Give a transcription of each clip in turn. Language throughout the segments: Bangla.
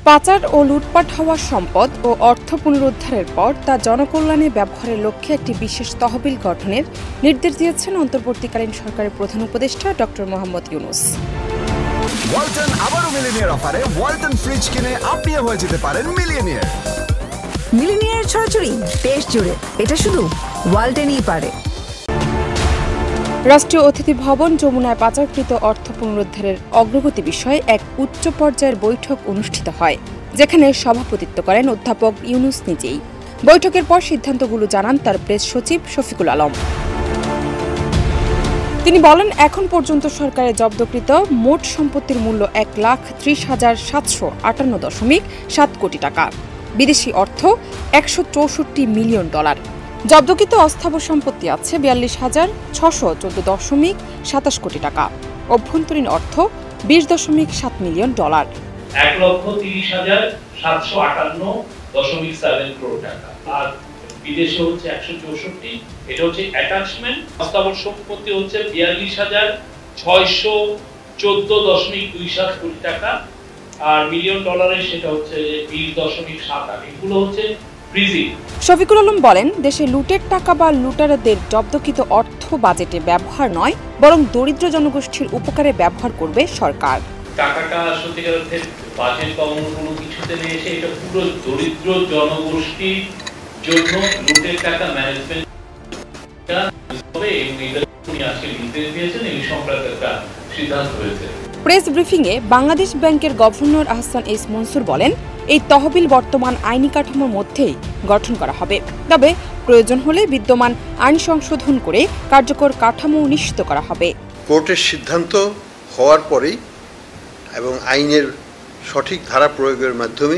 পাচার ও লুটপাট হওয়া সম্পদ ও অর্থ পুনরুদ্ধারের পর তা জনকল্যাণে ব্যবহারের লক্ষ্যে একটি বিশেষ তহবিল গঠনের নির্দেশ দিয়েছেন অন্তর্বর্তীকালীন সরকারের প্রধান উপদেষ্টা ডক্টর মোহাম্মদ ইউনূস। ওয়ালটন আবারও মিলিনিয়ার অফারে ওয়ালটন ফ্রিজ কিনে আপনিও হয়ে যেতে পারেন মিলিয়নিয়ার। মিলিনিয়ার ছড়াছড়ি দেশ জুড়ে, এটা শুধু ওয়ালটনই পারে। রাষ্ট্রীয় অতিথি ভবন যমুনায় পাচারকৃত অর্থ পুনরুদ্ধারের অগ্রগতি বিষয়ে এক উচ্চ পর্যায়ের বৈঠক অনুষ্ঠিত হয়, যেখানে সভাপতিত্ব করেন অধ্যাপক ইউনূস নিজেই। বৈঠকের পর সিদ্ধান্তগুলো জানান তার প্রেস সচিব শফিকুল আলম। তিনি বলেন, এখন পর্যন্ত সরকারের জব্দকৃত মোট সম্পত্তির মূল্য 1,30,758.7 কোটি টাকা, বিদেশি অর্থ $164 মিলিয়ন। জব্দকৃত অস্থাবর সম্পত্তি আছে 42,614.27 কোটি টাকা, অভ্যন্তরীণ অর্থ $20.7 মিলিয়ন। 1,30,758.7 কোটি টাকা, আর বিদেশে হচ্ছে 164, এটা হচ্ছে অ্যাটাচমেন্ট। অস্থাবর সম্পত্তি হচ্ছে 42,614.27 কোটি টাকা, আর মিলিয়ন ডলারে সেটা হচ্ছে 20.78। এগুলো হচ্ছে ফ্রিজিং। শফিকুল আলম বলেন, দেশে লুটের টাকা বা লুটারদের জব্দকৃত অর্থ বাজেটে ব্যবহার নয়, বরং দরিদ্র জনগোষ্ঠীর উপকারে ব্যবহার করবে সরকার। টাকাটা সত্যিকার অর্থে বাজেট বা অন্য কোনো কিছুতে নিয়ে এসে এটা পুরো দরিদ্র জনগোষ্ঠীর জন্য লুটের টাকা ম্যানেজমেন্ট হবে, এবং এটা উনি আজকে নির্দেশ দিয়েছেন, এই সংক্রান্ত একটা সিদ্ধান্ত হয়েছে। প্রেস ব্রিফিংয়ে বাংলাদেশ ব্যাংকের গভর্নর আহসান এস মনসুর বলেন, এই তহবিল বর্তমান আইনি কাঠামোর মধ্যেই গঠন করা হবে, তবে প্রয়োজন হলে বিদ্যমান আইন সংশোধন করে কার্যকর কাঠামো নিশ্চিত করা হবে। কোর্টের সিদ্ধান্ত হওয়ার পরেই এবং আইনের সঠিক ধারা প্রয়োগের মাধ্যমে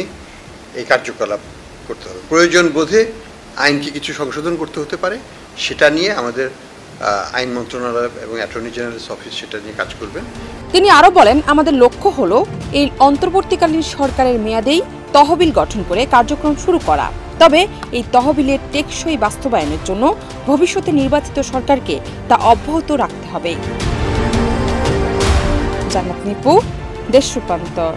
এই কার্যকলাপ করতে হবে। প্রয়োজন বোধে আইনকে কিছু সংশোধন করতে হতে পারে, সেটা নিয়ে আমাদের আইন মন্ত্রণালয় এবং অ্যাটর্নি জেনারেলস অফিস সেটা নিয়ে কাজ করবেন। তিনি আরও বলেন, আমাদের লক্ষ্য হলো এই অন্তর্বর্তীকালীন সরকারের মেয়াদেই তহবিল গঠন করে কার্যক্রম শুরু করা, তবে এই তহবিলের টেকসই বাস্তবায়নের জন্য ভবিষ্যতে নির্বাচিত সরকারকে তা অব্যাহত রাখতে হবে। জান্নাত নিপু, দেশ রূপান্তর।